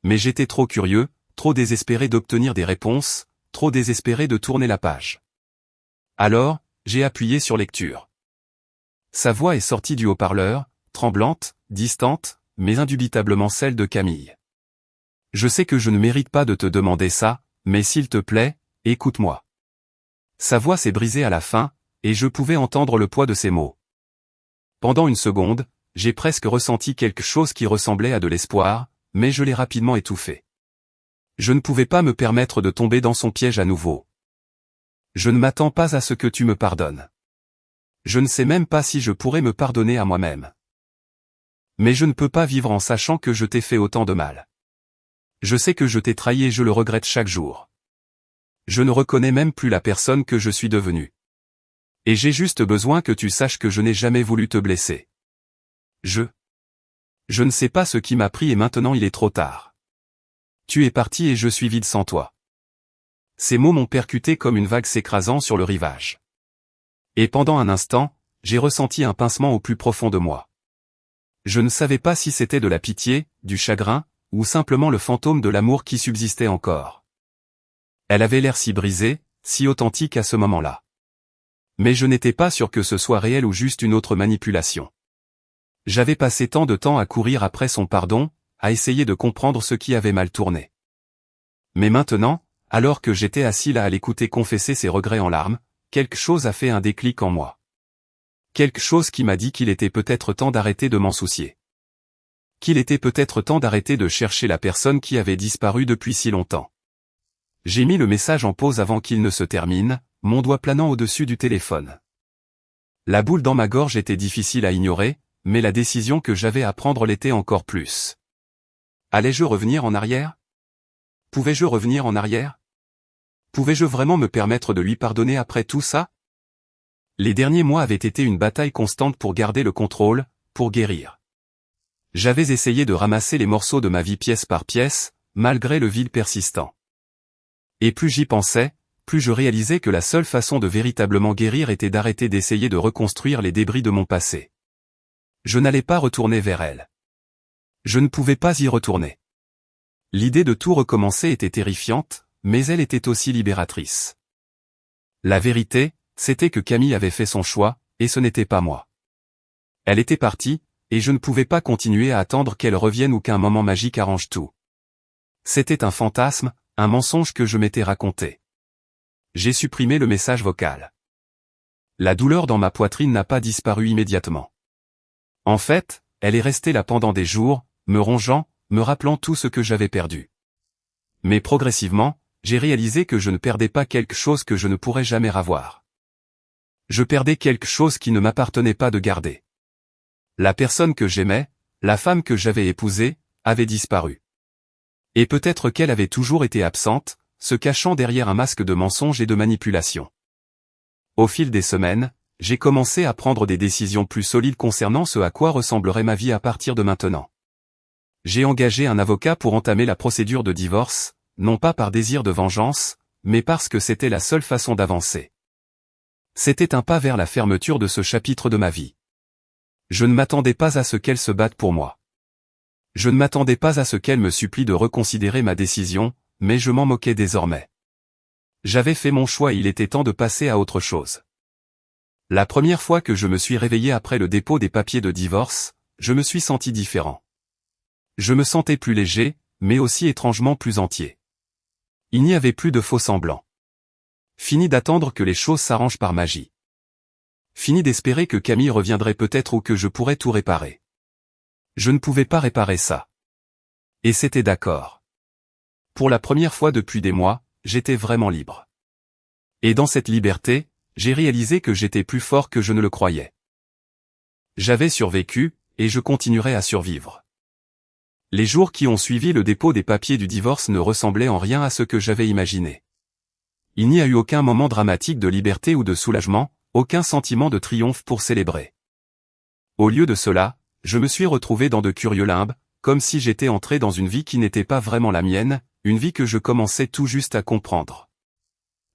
Mais j'étais trop curieux, trop désespéré d'obtenir des réponses, trop désespéré de tourner la page. Alors, j'ai appuyé sur lecture. Sa voix est sortie du haut-parleur, tremblante, distante, mais indubitablement celle de Camille. Je sais que je ne mérite pas de te demander ça, mais s'il te plaît, écoute-moi. Sa voix s'est brisée à la fin, et je pouvais entendre le poids de ses mots. Pendant une seconde, j'ai presque ressenti quelque chose qui ressemblait à de l'espoir, mais je l'ai rapidement étouffé. Je ne pouvais pas me permettre de tomber dans son piège à nouveau. Je ne m'attends pas à ce que tu me pardonnes. Je ne sais même pas si je pourrais me pardonner à moi-même. Mais je ne peux pas vivre en sachant que je t'ai fait autant de mal. Je sais que je t'ai trahi et je le regrette chaque jour. Je ne reconnais même plus la personne que je suis devenue. Et j'ai juste besoin que tu saches que je n'ai jamais voulu te blesser. Je ne sais pas ce qui m'a pris et maintenant il est trop tard. Tu es parti et je suis vide sans toi. Ces mots m'ont percuté comme une vague s'écrasant sur le rivage. Et pendant un instant, j'ai ressenti un pincement au plus profond de moi. Je ne savais pas si c'était de la pitié, du chagrin, ou simplement le fantôme de l'amour qui subsistait encore. Elle avait l'air si brisée, si authentique à ce moment-là. Mais je n'étais pas sûr que ce soit réel ou juste une autre manipulation. J'avais passé tant de temps à courir après son pardon, à essayer de comprendre ce qui avait mal tourné. Mais maintenant, alors que j'étais assis là à l'écouter confesser ses regrets en larmes, quelque chose a fait un déclic en moi. Quelque chose qui m'a dit qu'il était peut-être temps d'arrêter de m'en soucier. Qu'il était peut-être temps d'arrêter de chercher la personne qui avait disparu depuis si longtemps. J'ai mis le message en pause avant qu'il ne se termine, mon doigt planant au-dessus du téléphone. La boule dans ma gorge était difficile à ignorer, mais la décision que j'avais à prendre l'était encore plus. Allais-je revenir en arrière? Pouvais-je revenir en arrière? Pouvais-je vraiment me permettre de lui pardonner après tout ça? Les derniers mois avaient été une bataille constante pour garder le contrôle, pour guérir. J'avais essayé de ramasser les morceaux de ma vie pièce par pièce, malgré le vide persistant. Et plus j'y pensais, plus je réalisais que la seule façon de véritablement guérir était d'arrêter d'essayer de reconstruire les débris de mon passé. Je n'allais pas retourner vers elle. Je ne pouvais pas y retourner. L'idée de tout recommencer était terrifiante, mais elle était aussi libératrice. La vérité, c'était que Camille avait fait son choix, et ce n'était pas moi. Elle était partie, et je ne pouvais pas continuer à attendre qu'elle revienne ou qu'un moment magique arrange tout. C'était un fantasme, un mensonge que je m'étais raconté. J'ai supprimé le message vocal. La douleur dans ma poitrine n'a pas disparu immédiatement. En fait, elle est restée là pendant des jours, me rongeant, me rappelant tout ce que j'avais perdu. Mais progressivement, j'ai réalisé que je ne perdais pas quelque chose que je ne pourrais jamais avoir. Je perdais quelque chose qui ne m'appartenait pas de garder. La personne que j'aimais, la femme que j'avais épousée, avait disparu. Et peut-être qu'elle avait toujours été absente, se cachant derrière un masque de mensonge et de manipulation. Au fil des semaines, j'ai commencé à prendre des décisions plus solides concernant ce à quoi ressemblerait ma vie à partir de maintenant. J'ai engagé un avocat pour entamer la procédure de divorce, non pas par désir de vengeance, mais parce que c'était la seule façon d'avancer. C'était un pas vers la fermeture de ce chapitre de ma vie. Je ne m'attendais pas à ce qu'elle se batte pour moi. Je ne m'attendais pas à ce qu'elle me supplie de reconsidérer ma décision, mais je m'en moquais désormais. J'avais fait mon choix et il était temps de passer à autre chose. La première fois que je me suis réveillé après le dépôt des papiers de divorce, je me suis senti différent. Je me sentais plus léger, mais aussi étrangement plus entier. Il n'y avait plus de faux semblants. Fini d'attendre que les choses s'arrangent par magie. Fini d'espérer que Camille reviendrait peut-être ou que je pourrais tout réparer. Je ne pouvais pas réparer ça. Et c'était d'accord. Pour la première fois depuis des mois, j'étais vraiment libre. Et dans cette liberté, j'ai réalisé que j'étais plus fort que je ne le croyais. J'avais survécu, et je continuerai à survivre. Les jours qui ont suivi le dépôt des papiers du divorce ne ressemblaient en rien à ce que j'avais imaginé. Il n'y a eu aucun moment dramatique de liberté ou de soulagement, aucun sentiment de triomphe pour célébrer. Au lieu de cela, je me suis retrouvé dans de curieux limbes, comme si j'étais entré dans une vie qui n'était pas vraiment la mienne, une vie que je commençais tout juste à comprendre.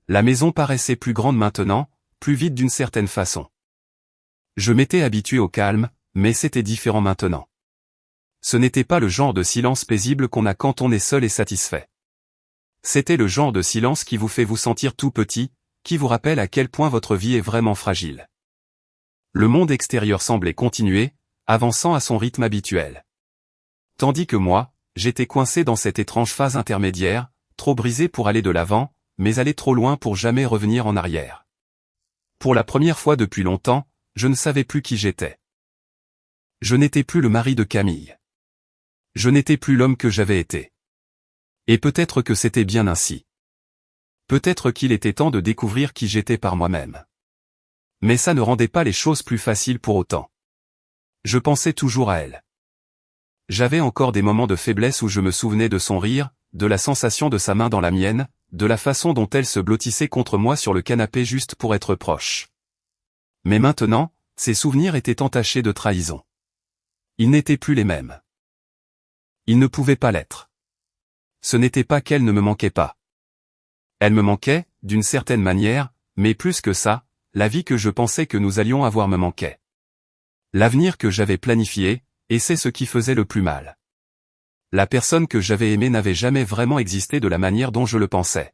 La maison paraissait plus grande maintenant, plus vide d'une certaine façon. Je m'étais habitué au calme, mais c'était différent maintenant. Ce n'était pas le genre de silence paisible qu'on a quand on est seul et satisfait. C'était le genre de silence qui vous fait vous sentir tout petit, qui vous rappelle à quel point votre vie est vraiment fragile. Le monde extérieur semblait continuer, avançant à son rythme habituel. Tandis que moi, j'étais coincé dans cette étrange phase intermédiaire, trop brisé pour aller de l'avant, mais aller trop loin pour jamais revenir en arrière. Pour la première fois depuis longtemps, je ne savais plus qui j'étais. Je n'étais plus le mari de Camille. Je n'étais plus l'homme que j'avais été. Et peut-être que c'était bien ainsi. Peut-être qu'il était temps de découvrir qui j'étais par moi-même. Mais ça ne rendait pas les choses plus faciles pour autant. Je pensais toujours à elle. J'avais encore des moments de faiblesse où je me souvenais de son rire, de la sensation de sa main dans la mienne, de la façon dont elle se blottissait contre moi sur le canapé juste pour être proche. Mais maintenant, ces souvenirs étaient entachés de trahison. Ils n'étaient plus les mêmes. Ils ne pouvaient pas l'être. Ce n'était pas qu'elle ne me manquait pas. Elle me manquait, d'une certaine manière, mais plus que ça, la vie que je pensais que nous allions avoir me manquait. L'avenir que j'avais planifié, et c'est ce qui faisait le plus mal. La personne que j'avais aimée n'avait jamais vraiment existé de la manière dont je le pensais.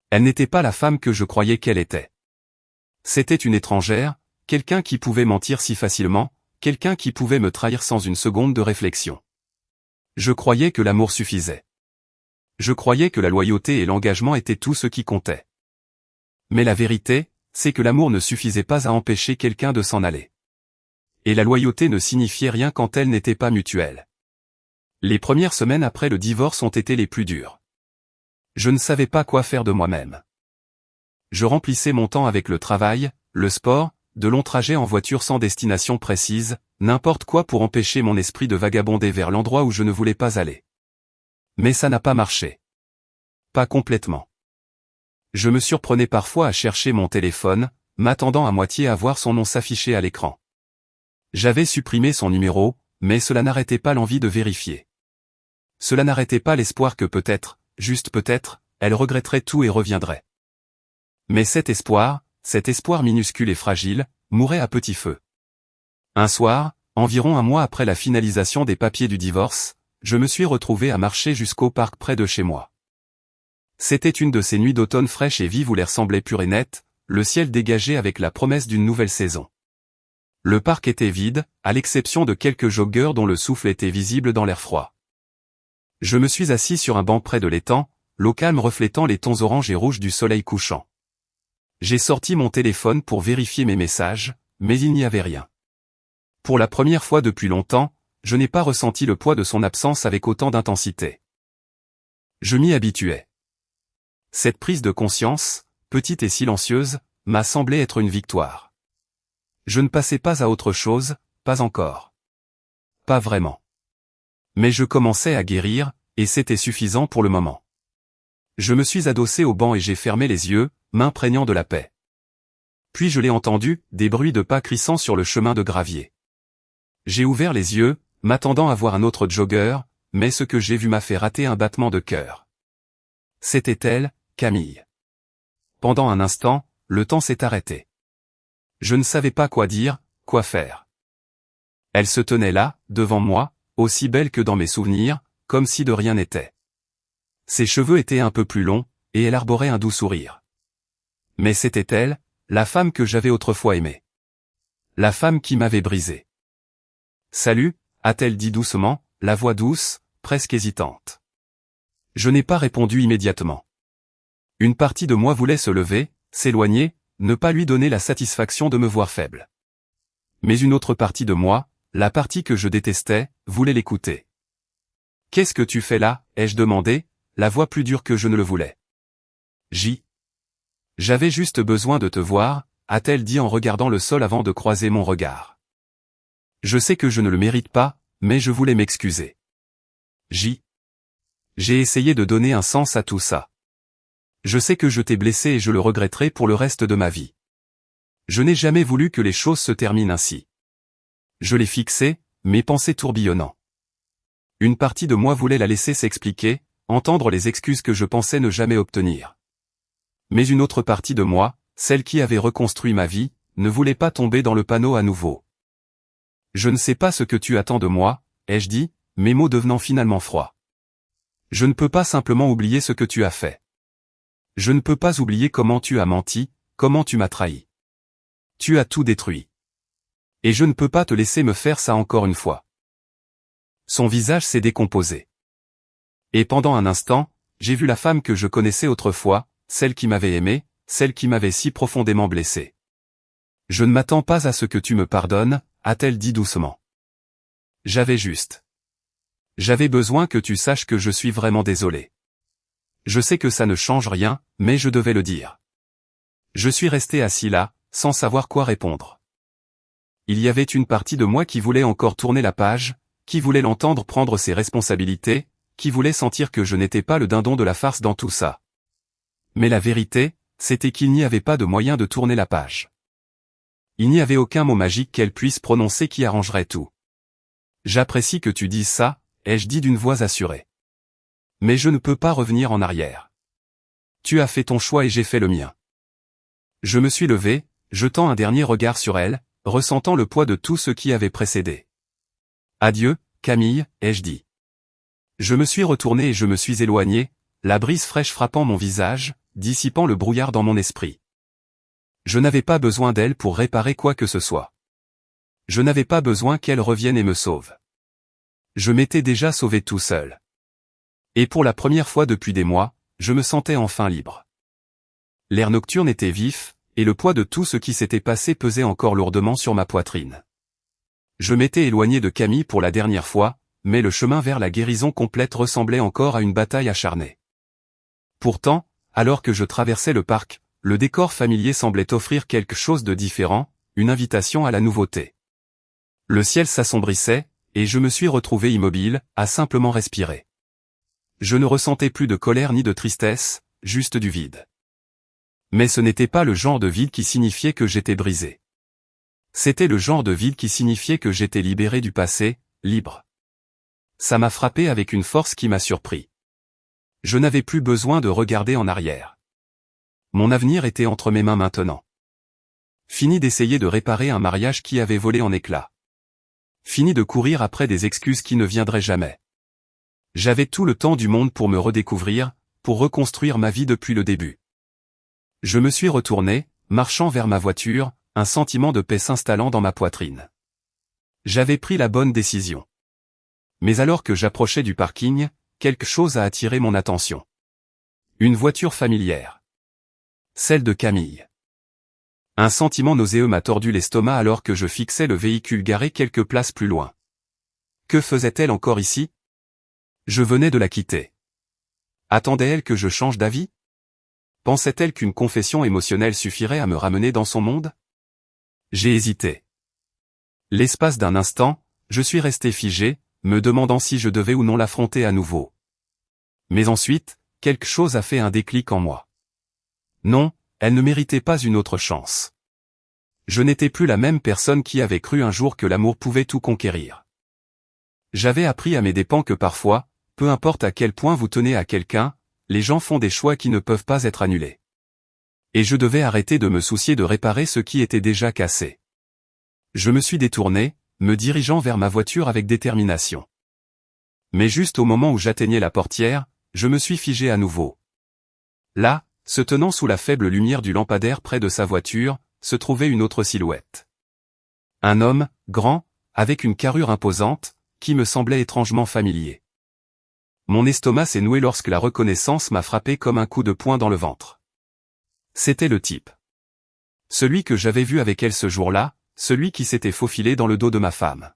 Elle n'était pas la femme que je croyais qu'elle était. C'était une étrangère, quelqu'un qui pouvait mentir si facilement, quelqu'un qui pouvait me trahir sans une seconde de réflexion. Je croyais que l'amour suffisait. Je croyais que la loyauté et l'engagement étaient tout ce qui comptait. Mais la vérité, c'est que l'amour ne suffisait pas à empêcher quelqu'un de s'en aller. Et la loyauté ne signifiait rien quand elle n'était pas mutuelle. Les premières semaines après le divorce ont été les plus dures. Je ne savais pas quoi faire de moi-même. Je remplissais mon temps avec le travail, le sport, de longs trajets en voiture sans destination précise, n'importe quoi pour empêcher mon esprit de vagabonder vers l'endroit où je ne voulais pas aller. Mais ça n'a pas marché. Pas complètement. Je me surprenais parfois à chercher mon téléphone, m'attendant à moitié à voir son nom s'afficher à l'écran. J'avais supprimé son numéro, mais cela n'arrêtait pas l'envie de vérifier. Cela n'arrêtait pas l'espoir que peut-être, juste peut-être, elle regretterait tout et reviendrait. Mais cet espoir minuscule et fragile, mourait à petit feu. Un soir, environ un mois après la finalisation des papiers du divorce, je me suis retrouvé à marcher jusqu'au parc près de chez moi. C'était une de ces nuits d'automne fraîches et vives où l'air semblait pur et net, le ciel dégagé avec la promesse d'une nouvelle saison. Le parc était vide, à l'exception de quelques joggeurs dont le souffle était visible dans l'air froid. Je me suis assis sur un banc près de l'étang, l'eau calme reflétant les tons orange et rouge du soleil couchant. J'ai sorti mon téléphone pour vérifier mes messages, mais il n'y avait rien. Pour la première fois depuis longtemps, je n'ai pas ressenti le poids de son absence avec autant d'intensité. Je m'y habituais. Cette prise de conscience, petite et silencieuse, m'a semblé être une victoire. Je ne passais pas à autre chose, pas encore. Pas vraiment. Mais je commençais à guérir, et c'était suffisant pour le moment. Je me suis adossé au banc et j'ai fermé les yeux, m'imprégnant de la paix. Puis je l'ai entendu, des bruits de pas crissant sur le chemin de gravier. J'ai ouvert les yeux, m'attendant à voir un autre jogger, mais ce que j'ai vu m'a fait rater un battement de cœur. C'était elle, Camille. Pendant un instant, le temps s'est arrêté. Je ne savais pas quoi dire, quoi faire. Elle se tenait là, devant moi, aussi belle que dans mes souvenirs, comme si de rien n'était. Ses cheveux étaient un peu plus longs, et elle arborait un doux sourire. Mais c'était elle, la femme que j'avais autrefois aimée. La femme qui m'avait brisé. « Salut », a-t-elle dit doucement, la voix douce, presque hésitante. Je n'ai pas répondu immédiatement. Une partie de moi voulait se lever, s'éloigner, ne pas lui donner la satisfaction de me voir faible. Mais une autre partie de moi, la partie que je détestais, voulait l'écouter. « Qu'est-ce que tu fais là ?» ai-je demandé, la voix plus dure que je ne le voulais. J'avais juste besoin de te voir, a-t-elle dit en regardant le sol avant de croiser mon regard. Je sais que je ne le mérite pas, mais je voulais m'excuser. J'ai essayé de donner un sens à tout ça. Je sais que je t'ai blessé et je le regretterai pour le reste de ma vie. Je n'ai jamais voulu que les choses se terminent ainsi. Je l'ai fixé, mes pensées tourbillonnant. Une partie de moi voulait la laisser s'expliquer, entendre les excuses que je pensais ne jamais obtenir. Mais une autre partie de moi, celle qui avait reconstruit ma vie, ne voulait pas tomber dans le panneau à nouveau. Je ne sais pas ce que tu attends de moi, ai-je dit, mes mots devenant finalement froids. Je ne peux pas simplement oublier ce que tu as fait. Je ne peux pas oublier comment tu as menti, comment tu m'as trahi. Tu as tout détruit. Et je ne peux pas te laisser me faire ça encore une fois. Son visage s'est décomposé. Et pendant un instant, j'ai vu la femme que je connaissais autrefois, celle qui m'avait aimé, celle qui m'avait si profondément blessé. Je ne m'attends pas à ce que tu me pardonnes, a-t-elle dit doucement. J'avais besoin que tu saches que je suis vraiment désolé. Je sais que ça ne change rien, mais je devais le dire. Je suis resté assis là, sans savoir quoi répondre. Il y avait une partie de moi qui voulait encore tourner la page, qui voulait l'entendre prendre ses responsabilités, qui voulait sentir que je n'étais pas le dindon de la farce dans tout ça. Mais la vérité, c'était qu'il n'y avait pas de moyen de tourner la page. Il n'y avait aucun mot magique qu'elle puisse prononcer qui arrangerait tout. J'apprécie que tu dises ça, ai-je dit d'une voix assurée. Mais je ne peux pas revenir en arrière. Tu as fait ton choix et j'ai fait le mien. Je me suis levé, jetant un dernier regard sur elle, ressentant le poids de tout ce qui avait précédé. Adieu, Camille, ai-je dit. Je me suis retourné et je me suis éloigné, la brise fraîche frappant mon visage, dissipant le brouillard dans mon esprit. Je n'avais pas besoin d'elle pour réparer quoi que ce soit. Je n'avais pas besoin qu'elle revienne et me sauve. Je m'étais déjà sauvé tout seul. Et pour la première fois depuis des mois, je me sentais enfin libre. L'air nocturne était vif, et le poids de tout ce qui s'était passé pesait encore lourdement sur ma poitrine. Je m'étais éloigné de Camille pour la dernière fois, mais le chemin vers la guérison complète ressemblait encore à une bataille acharnée. Pourtant, alors que je traversais le parc, le décor familier semblait offrir quelque chose de différent, une invitation à la nouveauté. Le ciel s'assombrissait, et je me suis retrouvé immobile, à simplement respirer. Je ne ressentais plus de colère ni de tristesse, juste du vide. Mais ce n'était pas le genre de vide qui signifiait que j'étais brisé. C'était le genre de vide qui signifiait que j'étais libéré du passé, libre. Ça m'a frappé avec une force qui m'a surpris. Je n'avais plus besoin de regarder en arrière. Mon avenir était entre mes mains maintenant. Fini d'essayer de réparer un mariage qui avait volé en éclats. Fini de courir après des excuses qui ne viendraient jamais. J'avais tout le temps du monde pour me redécouvrir, pour reconstruire ma vie depuis le début. Je me suis retourné, marchant vers ma voiture, un sentiment de paix s'installant dans ma poitrine. J'avais pris la bonne décision. Mais alors que j'approchais du parking, quelque chose a attiré mon attention. Une voiture familière. Celle de Camille. Un sentiment nauséeux m'a tordu l'estomac alors que je fixais le véhicule garé quelques places plus loin. Que faisait-elle encore ici? Je venais de la quitter. Attendait-elle que je change d'avis? Pensait-elle qu'une confession émotionnelle suffirait à me ramener dans son monde? J'ai hésité. L'espace d'un instant, je suis resté figé, me demandant si je devais ou non l'affronter à nouveau. Mais ensuite, quelque chose a fait un déclic en moi. Non, elle ne méritait pas une autre chance. Je n'étais plus la même personne qui avait cru un jour que l'amour pouvait tout conquérir. J'avais appris à mes dépens que parfois, peu importe à quel point vous tenez à quelqu'un, les gens font des choix qui ne peuvent pas être annulés. Et je devais arrêter de me soucier de réparer ce qui était déjà cassé. Je me suis détourné, me dirigeant vers ma voiture avec détermination. Mais juste au moment où j'atteignais la portière, je me suis figé à nouveau. Là, se tenant sous la faible lumière du lampadaire près de sa voiture, se trouvait une autre silhouette. Un homme, grand, avec une carrure imposante, qui me semblait étrangement familier. Mon estomac s'est noué lorsque la reconnaissance m'a frappé comme un coup de poing dans le ventre. C'était le type. Celui que j'avais vu avec elle ce jour-là, celui qui s'était faufilé dans le dos de ma femme.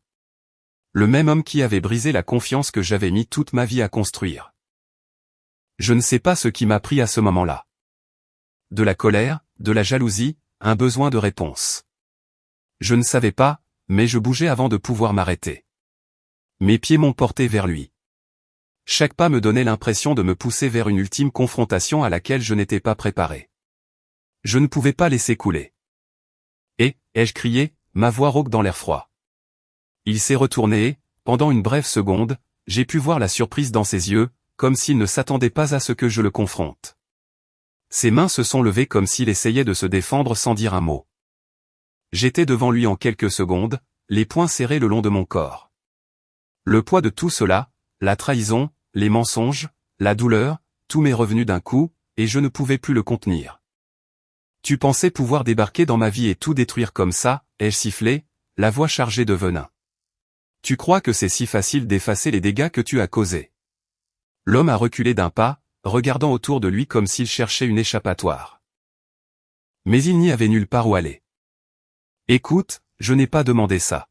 Le même homme qui avait brisé la confiance que j'avais mis toute ma vie à construire. Je ne sais pas ce qui m'a pris à ce moment-là. De la colère, de la jalousie, un besoin de réponse. Je ne savais pas, mais je bougeais avant de pouvoir m'arrêter. Mes pieds m'ont porté vers lui. Chaque pas me donnait l'impression de me pousser vers une ultime confrontation à laquelle je n'étais pas préparé. Je ne pouvais pas laisser couler. Et, ai-je crié, ma voix rauque dans l'air froid. Il s'est retourné et, pendant une brève seconde, j'ai pu voir la surprise dans ses yeux, comme s'il ne s'attendait pas à ce que je le confronte. Ses mains se sont levées comme s'il essayait de se défendre sans dire un mot. J'étais devant lui en quelques secondes, les poings serrés le long de mon corps. Le poids de tout cela, la trahison, les mensonges, la douleur, tout m'est revenu d'un coup, et je ne pouvais plus le contenir. Tu pensais pouvoir débarquer dans ma vie et tout détruire comme ça, ai-je sifflé, la voix chargée de venin. Tu crois que c'est si facile d'effacer les dégâts que tu as causés. L'homme a reculé d'un pas, regardant autour de lui comme s'il cherchait une échappatoire. Mais il n'y avait nulle part où aller. Écoute, je n'ai pas demandé ça.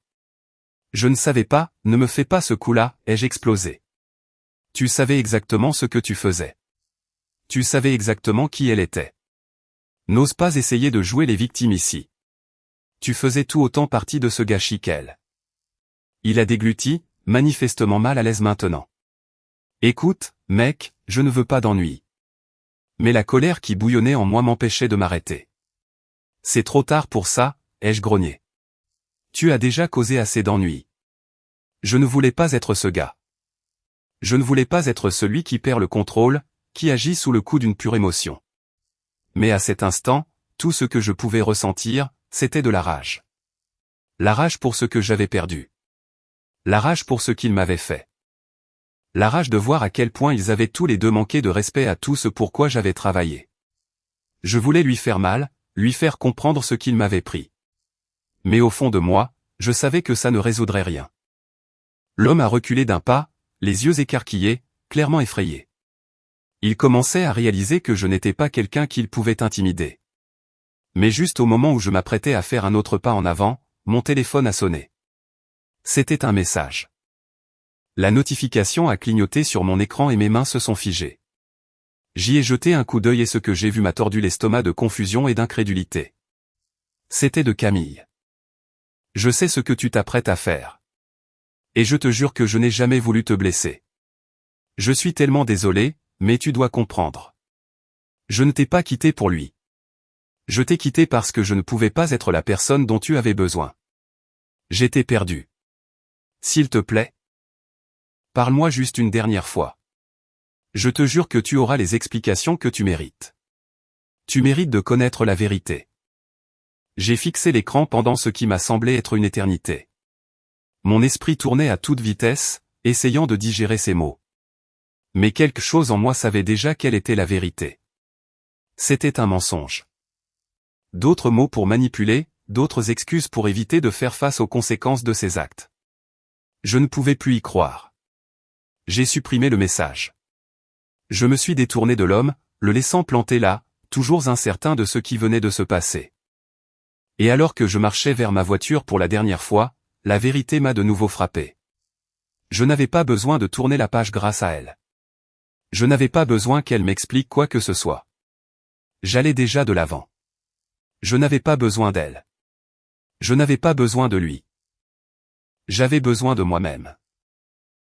Je ne savais pas, ne me fais pas ce coup-là, ai-je explosé. Tu savais exactement ce que tu faisais. Tu savais exactement qui elle était. N'ose pas essayer de jouer les victimes ici. Tu faisais tout autant partie de ce gâchis qu'elle. Il a dégluti, manifestement mal à l'aise maintenant. Écoute, mec, je ne veux pas d'ennui. Mais la colère qui bouillonnait en moi m'empêchait de m'arrêter. C'est trop tard pour ça, ai-je grogné. Tu as déjà causé assez d'ennuis. Je ne voulais pas être ce gars. Je ne voulais pas être celui qui perd le contrôle, qui agit sous le coup d'une pure émotion. Mais à cet instant, tout ce que je pouvais ressentir, c'était de la rage. La rage pour ce que j'avais perdu. La rage pour ce qu'ils m'avaient fait. La rage de voir à quel point ils avaient tous les deux manqué de respect à tout ce pourquoi j'avais travaillé. Je voulais lui faire mal, lui faire comprendre ce qu'il m'avait pris. Mais au fond de moi, je savais que ça ne résoudrait rien. L'homme a reculé d'un pas, les yeux écarquillés, clairement effrayé. Il commençait à réaliser que je n'étais pas quelqu'un qu'il pouvait intimider. Mais juste au moment où je m'apprêtais à faire un autre pas en avant, mon téléphone a sonné. C'était un message. La notification a clignoté sur mon écran et mes mains se sont figées. J'y ai jeté un coup d'œil et ce que j'ai vu m'a tordu l'estomac de confusion et d'incrédulité. C'était de Camille. Je sais ce que tu t'apprêtes à faire. Et je te jure que je n'ai jamais voulu te blesser. Je suis tellement désolé, mais tu dois comprendre. Je ne t'ai pas quitté pour lui. Je t'ai quitté parce que je ne pouvais pas être la personne dont tu avais besoin. J'étais perdu. S'il te plaît, parle-moi juste une dernière fois. Je te jure que tu auras les explications que tu mérites. Tu mérites de connaître la vérité. J'ai fixé l'écran pendant ce qui m'a semblé être une éternité. Mon esprit tournait à toute vitesse, essayant de digérer ces mots. Mais quelque chose en moi savait déjà quelle était la vérité. C'était un mensonge. D'autres mots pour manipuler, d'autres excuses pour éviter de faire face aux conséquences de ses actes. Je ne pouvais plus y croire. J'ai supprimé le message. Je me suis détourné de l'homme, le laissant planté là, toujours incertain de ce qui venait de se passer. Et alors que je marchais vers ma voiture pour la dernière fois, la vérité m'a de nouveau frappé. Je n'avais pas besoin de tourner la page grâce à elle. Je n'avais pas besoin qu'elle m'explique quoi que ce soit. J'allais déjà de l'avant. Je n'avais pas besoin d'elle. Je n'avais pas besoin de lui. J'avais besoin de moi-même.